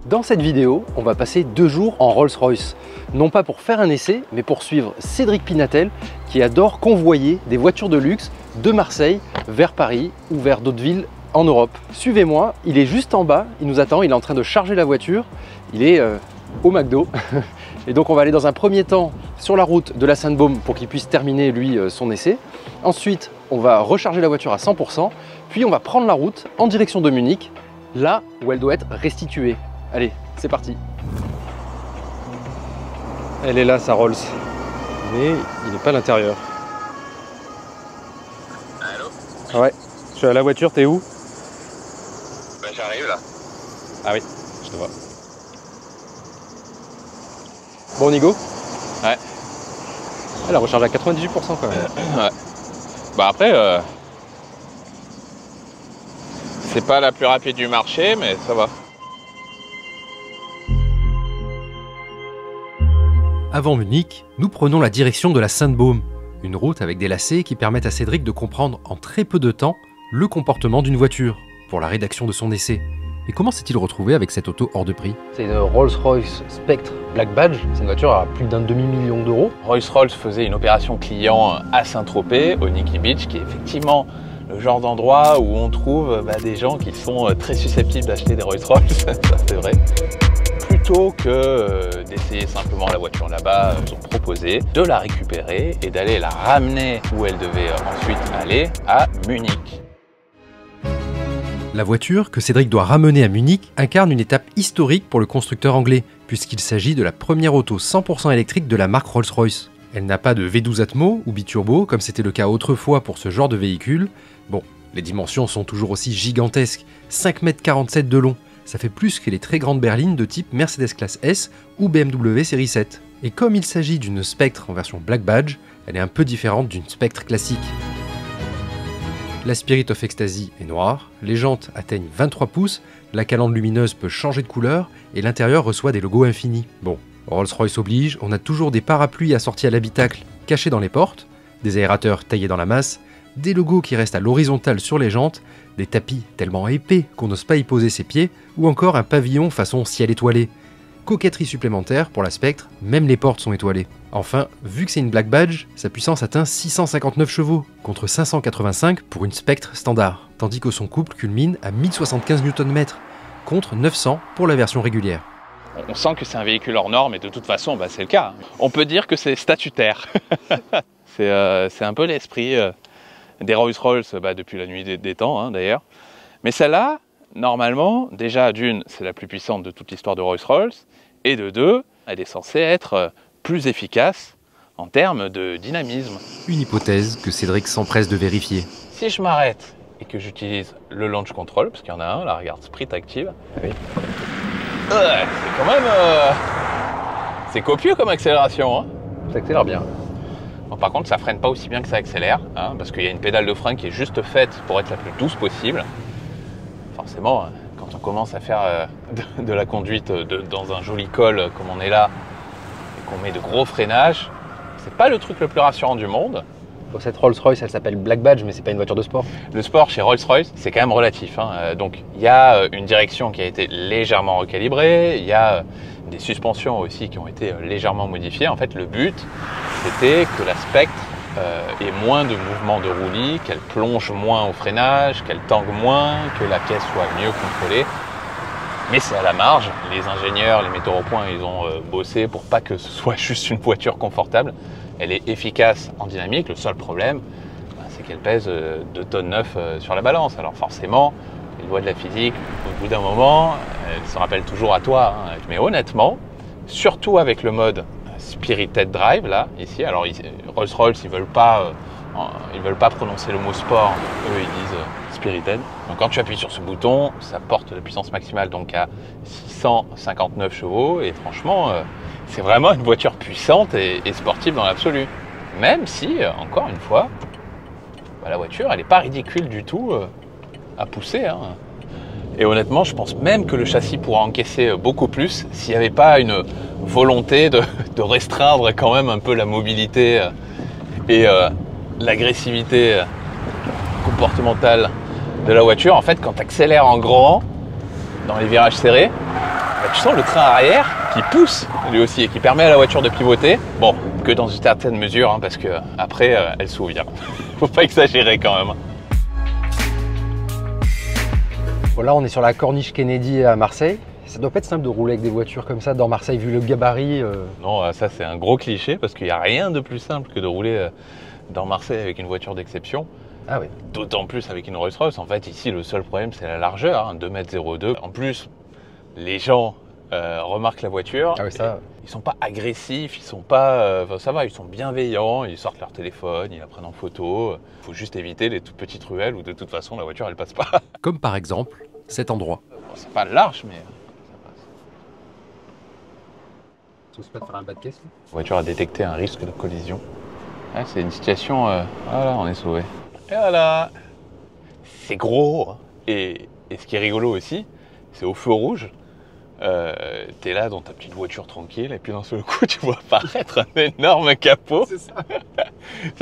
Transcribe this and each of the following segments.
Dans cette vidéo, on va passer 2 jours en Rolls-Royce. Non pas pour faire un essai, mais pour suivre Cédric Pinatel qui adore convoyer des voitures de luxe de Marseille vers Paris ou vers d'autres villes en Europe. Suivez-moi, il est juste en bas, il nous attend, il est en train de charger la voiture, il est au McDo. Et donc on va aller dans un premier temps sur la route de la Sainte-Baume pour qu'il puisse terminer lui son essai. Ensuite, on va recharger la voiture à 100%, puis on va prendre la route en direction de Munich, là où elle doit être restituée. Allez, c'est parti. Elle est là, sa Rolls, mais il n'est pas à l'intérieur. Allô? Ouais, je suis à la voiture, t'es où? Bah j'arrive là. Ah oui, je te vois. Bon, Nigo? Ouais. Elle a rechargé à 98% quand même. Ouais. Bah après, c'est pas la plus rapide du marché, mais ça va. Avant Munich, nous prenons la direction de la Sainte-Baume, une route avec des lacets qui permettent à Cédric de comprendre en très peu de temps le comportement d'une voiture pour la rédaction de son essai. Et comment s'est-il retrouvé avec cette auto hors de prix? C'est une Rolls-Royce Spectre Black Badge, c'est une voiture à plus d'un demi-million d'euros. Rolls-Royce faisait une opération client à Saint-Tropez, au Nikki Beach, qui est effectivement le genre d'endroit où on trouve des gens qui sont très susceptibles d'acheter des Rolls-Royce, ça c'est vrai. Plutôt que d'essayer simplement la voiture là-bas, ils ont proposé de la récupérer et d'aller la ramener où elle devait ensuite aller, à Munich. La voiture que Cédric doit ramener à Munich incarne une étape historique pour le constructeur anglais, puisqu'il s'agit de la première auto 100% électrique de la marque Rolls-Royce. Elle n'a pas de V12 Atmo ou biturbo, comme c'était le cas autrefois pour ce genre de véhicule. Bon, les dimensions sont toujours aussi gigantesques, 5,47 m de long. Ça fait plus que les très grandes berlines de type Mercedes Classe S ou BMW Série 7. Et comme il s'agit d'une Spectre en version Black Badge, elle est un peu différente d'une Spectre classique. La Spirit of Ecstasy est noire, les jantes atteignent 23 pouces, la calandre lumineuse peut changer de couleur et l'intérieur reçoit des logos infinis. Bon, Rolls-Royce oblige, on a toujours des parapluies assortis à l'habitacle cachés dans les portes, des aérateurs taillés dans la masse, des logos qui restent à l'horizontale sur les jantes, des tapis tellement épais qu'on n'ose pas y poser ses pieds, ou encore un pavillon façon ciel étoilé. Coquetterie supplémentaire pour la Spectre, même les portes sont étoilées. Enfin, vu que c'est une Black Badge, sa puissance atteint 659 chevaux, contre 585 pour une Spectre standard, tandis que son couple culmine à 1075 Nm, contre 900 pour la version régulière. On sent que c'est un véhicule hors norme et de toute façon, c'est le cas. On peut dire que c'est statutaire. C'est un peu l'esprit des Rolls-Royce depuis la nuit des temps d'ailleurs. Mais celle-là, normalement, déjà d'une, c'est la plus puissante de toute l'histoire de Rolls-Royce, et de deux, elle est censée être plus efficace en termes de dynamisme. Une hypothèse que Cédric s'empresse de vérifier. Si je m'arrête et que j'utilise le launch control, parce qu'il y en a un, là regarde, Sprint active, Oui. C'est quand même... c'est copieux comme accélération, hein. Ça accélère bien. Bon, par contre, ça freine pas aussi bien que ça accélère, parce qu'il y a une pédale de frein qui est juste faite pour être la plus douce possible. Forcément, quand on commence à faire de la conduite dans un joli col comme on est là, et qu'on met de gros freinages, c'est pas le truc le plus rassurant du monde. Donc cette Rolls-Royce, elle s'appelle Black Badge, mais c'est pas une voiture de sport. Le sport chez Rolls-Royce, c'est quand même relatif. Donc il y a une direction qui a été légèrement recalibrée, il y a des suspensions aussi qui ont été légèrement modifiées. En fait, le but, c'était que la Spectre ait moins de mouvements de roulis, qu'elle plonge moins au freinage, qu'elle tangue moins, que la pièce soit mieux contrôlée. Mais c'est à la marge. Les ingénieurs, les metteurs au point, ils ont bossé pour pas que ce soit juste une voiture confortable. Elle est efficace en dynamique. Le seul problème, c'est qu'elle pèse 2,9 tonnes sur la balance. Alors forcément, les lois de la physique, au bout d'un moment, elles se rappellent toujours à toi. Mais honnêtement, surtout avec le mode Spirited Drive, là, ici, alors Rolls-Royce, ils veulent pas prononcer le mot sport, eux ils disent Spirited. Donc quand tu appuies sur ce bouton, ça porte la puissance maximale donc à 659 chevaux et franchement, c'est vraiment une voiture puissante et sportive dans l'absolu. Même si, encore une fois, la voiture, elle n'est pas ridicule du tout à pousser. Et honnêtement, je pense même que le châssis pourra encaisser beaucoup plus s'il n'y avait pas une volonté de restreindre quand même un peu la mobilité et l'agressivité comportementale de la voiture. En fait, quand tu accélères en grand dans les virages serrés, bah, tu sens le train arrière qui pousse lui aussi et qui permet à la voiture de pivoter. Bon, que dans une certaine mesure, hein, parce que après, elle s'ouvre. Faut pas exagérer quand même. Bon, là, on est sur la corniche Kennedy à Marseille. Ça doit pas être simple de rouler avec des voitures comme ça dans Marseille, vu le gabarit. Non, ça c'est un gros cliché, parce qu'il n'y a rien de plus simple que de rouler dans Marseille avec une voiture d'exception. Ah oui. D'autant plus avec une Rolls-Royce. En fait, ici, le seul problème, c'est la largeur, hein, 2,02 m. En plus, les gens remarquent la voiture. Ah oui, ça. Ils sont pas agressifs, ils sont pas... ça va, ils sont bienveillants, ils sortent leur téléphone, ils la prennent en photo. Il faut juste éviter les toutes petites ruelles où de toute façon, la voiture, elle passe pas. Comme par exemple cet endroit. Bon, c'est pas large, mais ça passe. Tu n'oses pas te faire un bas de caisse? La voiture a détecté un risque de collision. Ouais, c'est une situation... voilà, on est sauvé. Et voilà. C'est gros. Hein. Et ce qui est rigolo aussi, c'est au feu rouge. T'es là dans ta petite voiture tranquille et puis d'un seul coup tu vois apparaître un énorme capot. C'est ça.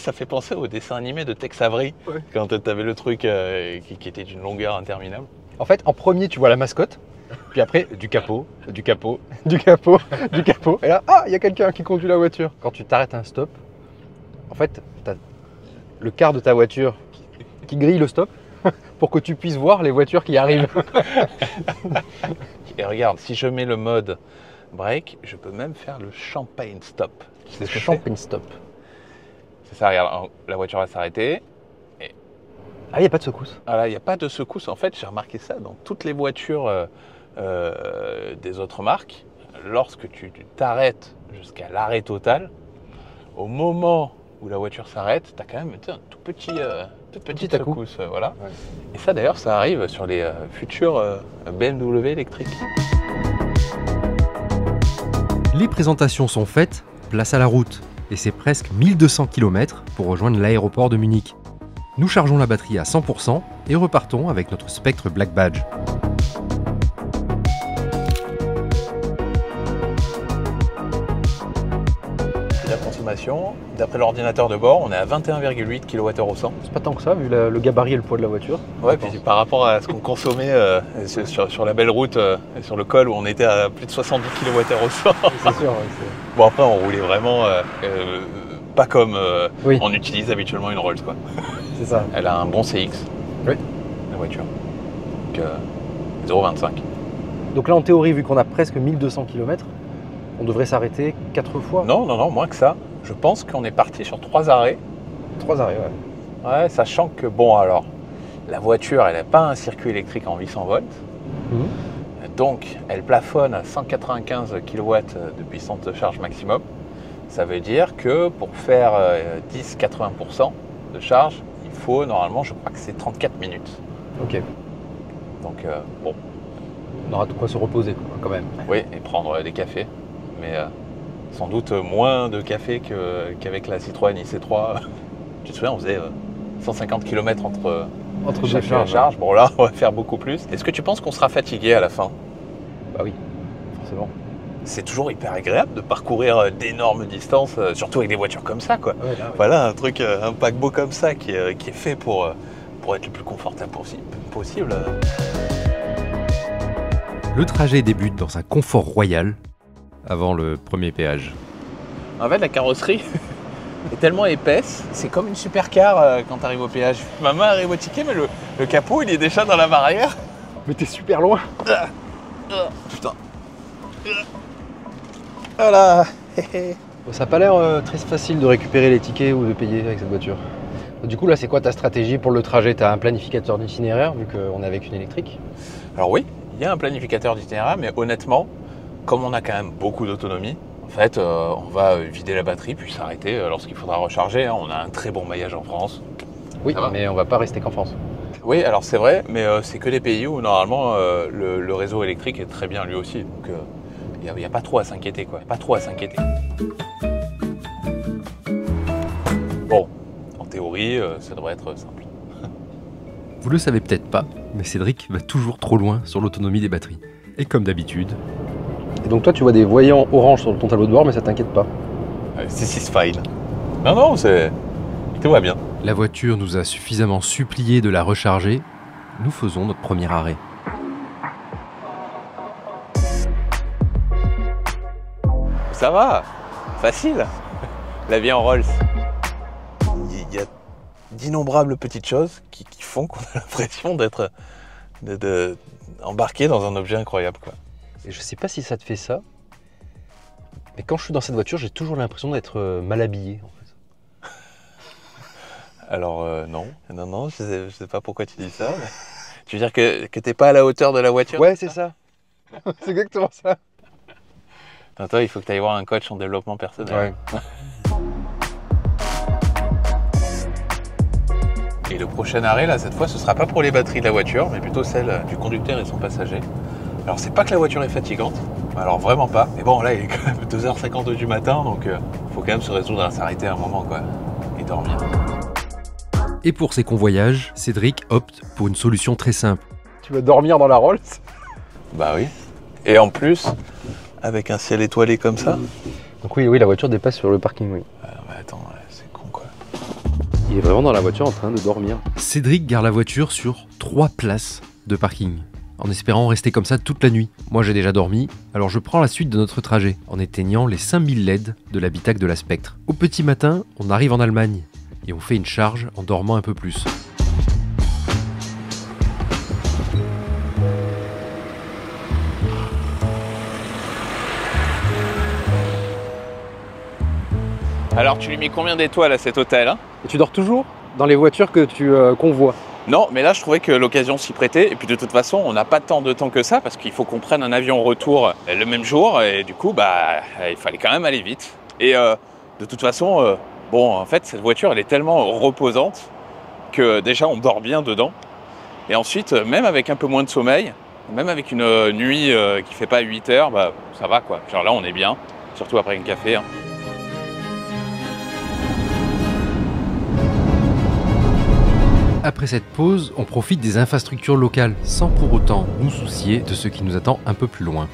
Ça fait penser au dessin animé de Tex Avery, ouais. Quand t'avais le truc qui était d'une longueur interminable. En fait, en premier tu vois la mascotte, puis après du capot, du capot, du capot, du capot. Et là, ah, il y a quelqu'un qui conduit la voiture. Quand tu t'arrêtes un stop, en fait, t'as le quart de ta voiture qui grille le stop pour que tu puisses voir les voitures qui arrivent. Et regarde, si je mets le mode break, je peux même faire le champagne stop. C'est ce champagne stop. C'est ça, regarde, la voiture va s'arrêter. Et... Ah, il n'y a pas de secousse. Voilà, il n'y a pas de secousse. En fait, j'ai remarqué ça dans toutes les voitures des autres marques. Lorsque tu t'arrêtes jusqu'à l'arrêt total, au moment où la voiture s'arrête, tu as quand même un tout petit... toute petite secousse, voilà. Ouais. Et ça d'ailleurs, ça arrive sur les futurs BMW électriques. Les présentations sont faites, place à la route. Et c'est presque 1200 km pour rejoindre l'aéroport de Munich. Nous chargeons la batterie à 100% et repartons avec notre Spectre Black Badge. La consommation, d'après l'ordinateur de bord, on est à 21,8 kWh au 100. C'est pas tant que ça, vu le gabarit et le poids de la voiture. Ouais, puis par rapport à ce qu'on consommait sur la belle route, sur le col où on était à plus de 70 kWh au 100. C'est sûr, ouais, bon, après, on roulait vraiment pas comme oui. On utilise habituellement une Rolls, quoi. C'est ça. Elle a un bon CX, oui. La voiture. Donc 0,25. Donc là, en théorie, vu qu'on a presque 1200 km, on devrait s'arrêter 4 fois. Non, moins que ça. Je pense qu'on est parti sur 3 arrêts. 3 arrêts, ouais. Ouais, sachant que, bon, alors, la voiture, elle n'a pas un circuit électrique en 800 volts. Mmh. Donc, elle plafonne à 195 kW de puissance de charge maximum. Ça veut dire que pour faire 10-80% de charge, il faut, normalement, je crois que c'est 34 minutes. Ok. Donc, bon. On aura de quoi se reposer, quoi, quand même. Oui, et prendre des cafés. Mais sans doute moins de café qu'avec la Citroën IC3. Tu te souviens, on faisait 150 km entre chaque charge. Bon, là, on va faire beaucoup plus. Est-ce que tu penses qu'on sera fatigué à la fin? Bah oui, forcément. C'est toujours hyper agréable de parcourir d'énormes distances, surtout avec des voitures comme ça, quoi. Ouais, là, ouais. Voilà, un truc, un paquebot comme ça qui est fait pour être le plus confortable possible. Le trajet débute dans un confort royal avant le premier péage. En fait, la carrosserie est tellement épaisse, c'est comme une supercar quand tu arrives au péage. Ma main arrive au ticket, mais le capot, il est déjà dans la barrière. Mais t'es super loin. Putain. Voilà. Ça n'a pas l'air très facile de récupérer les tickets ou de payer avec cette voiture. Du coup, là, c'est quoi ta stratégie pour le trajet? Tu as un planificateur d'itinéraire, vu qu'on est avec une électrique? Alors oui, il y a un planificateur d'itinéraire, mais honnêtement, comme on a quand même beaucoup d'autonomie, en fait, on va vider la batterie puis s'arrêter lorsqu'il faudra recharger. Hein. On a un très bon maillage en France. Oui, mais on va pas rester qu'en France. Oui, alors c'est vrai, mais c'est que des pays où normalement le réseau électrique est très bien lui aussi. Donc il n'y a pas trop à s'inquiéter, quoi. Pas trop à s'inquiéter. Bon, en théorie, ça devrait être simple. Vous le savez peut-être pas, mais Cédric va toujours trop loin sur l'autonomie des batteries. Et comme d'habitude... Et donc toi, tu vois des voyants orange sur ton tableau de bord, mais ça t'inquiète pas? This is fine. Non, tout va bien. La voiture nous a suffisamment supplié de la recharger. Nous faisons notre premier arrêt. ça va, facile. La vie en Rolls. Il y a d'innombrables petites choses qui font qu'on a l'impression d'être embarqué dans un objet incroyable, quoi. Et je sais pas si ça te fait ça, mais quand je suis dans cette voiture, j'ai toujours l'impression d'être mal habillé. En fait. Alors non, je sais pas pourquoi tu dis ça. Mais... Tu veux dire que t'es pas à la hauteur de la voiture? Ouais, c'est ça. C'est exactement ça. Attends, il faut que tu ailles voir un coach en développement personnel. Ouais. Et le prochain arrêt, là, cette fois, ce sera pas pour les batteries de la voiture, mais plutôt celle du conducteur et son passager. Alors, c'est pas que la voiture est fatigante, alors vraiment pas. Mais bon, là, il est quand même 2h52 du matin, donc faut quand même se résoudre à s'arrêter un moment, quoi, et dormir. Et pour ces convoyages, Cédric opte pour une solution très simple. Tu vas dormir dans la Rolls? Bah oui. Et en plus, avec un ciel étoilé comme ça. Donc oui, la voiture dépasse sur le parking, oui. Mais attends, c'est con, quoi. Il est vraiment dans la voiture en train de dormir. Cédric gare la voiture sur 3 places de parking, en espérant rester comme ça toute la nuit. Moi j'ai déjà dormi, alors je prends la suite de notre trajet, en éteignant les 5000 LED de l'habitacle de la Spectre. Au petit matin, on arrive en Allemagne, et on fait une charge en dormant un peu plus. Alors, tu lui mets combien d'étoiles à cet hôtel, hein? Et tu dors toujours dans les voitures que tu convoies? Non, mais là, je trouvais que l'occasion s'y prêtait. Et puis, de toute façon, on n'a pas tant de temps que ça parce qu'il faut qu'on prenne un avion retour le même jour. Et du coup, il fallait quand même aller vite. Et de toute façon, en fait, cette voiture, elle est tellement reposante que déjà, on dort bien dedans. Et ensuite, même avec un peu moins de sommeil, même avec une nuit qui fait pas 8 heures, ça va, quoi. Genre là, on est bien, surtout après un café, hein. Après cette pause, on profite des infrastructures locales, sans pour autant nous soucier de ce qui nous attend un peu plus loin.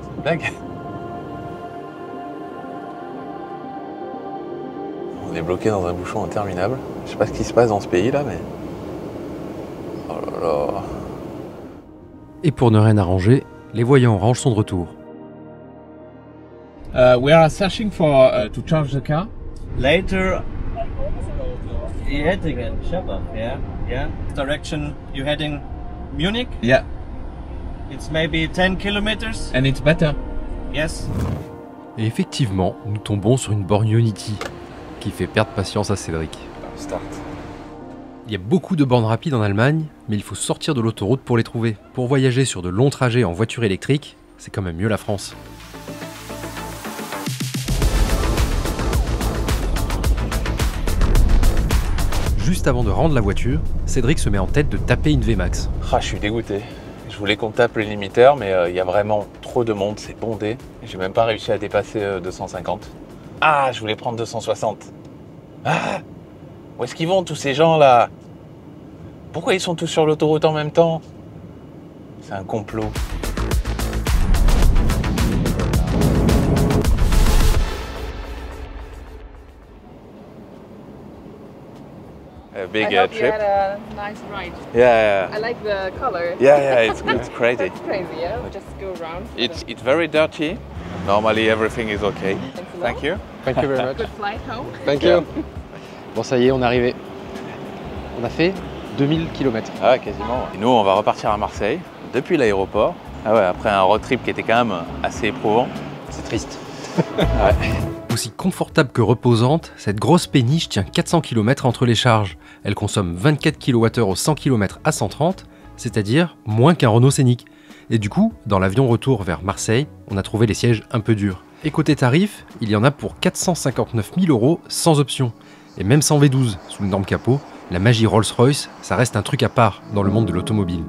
C'est une blague. On est bloqué dans un bouchon interminable. Je sais pas ce qui se passe dans ce pays là, mais... Oh là là. Et pour ne rien arranger, les voyants orange sont de retour. We are searching for to charge the car. Later, you're heading in Shepherd, yeah. Direction, you're heading Munich. Yeah. It's maybe 10 kilometers. And it's better. Yes. Et effectivement, nous tombons sur une borne Unity, qui fait perdre patience à Cédric. Start. Il y a beaucoup de bornes rapides en Allemagne, mais il faut sortir de l'autoroute pour les trouver. Pour voyager sur de longs trajets en voiture électrique, c'est quand même mieux la France. Juste avant de rendre la voiture, Cédric se met en tête de taper une VMAX. Ah, je suis dégoûté. Je voulais qu'on tape le limiteur, mais il y a vraiment trop de monde, c'est bondé. J'ai même pas réussi à dépasser 250. Ah, je voulais prendre 260. Ah, où est-ce qu'ils vont tous ces gens là? Pourquoi ils sont tous sur l'autoroute en même temps? C'est un complot. A big I hope you trip. had a nice ride. Yeah, I like the color. it's crazy. That's crazy, yeah? We just go around. It's very dirty. Normally everything is okay. Thanks a lot. Thank you. Thank you very much. Good flight home. Thank you. Bon, ça y est, on est arrivé. On a fait 2000 km. Ah, quasiment. Et nous, on va repartir à Marseille depuis l'aéroport. Ah ouais, après un road trip qui était quand même assez éprouvant. C'est triste. Ouais. Aussi confortable que reposante, cette grosse péniche tient 400 km entre les charges. Elle consomme 24 kWh au 100 km à 130, c'est-à-dire moins qu'un Renault Scénic. Et du coup, dans l'avion retour vers Marseille, on a trouvé les sièges un peu durs. Et côté tarif, il y en a pour 459 000 € sans option. Et même sans V12, sous le norme capot, la magie Rolls-Royce, ça reste un truc à part dans le monde de l'automobile.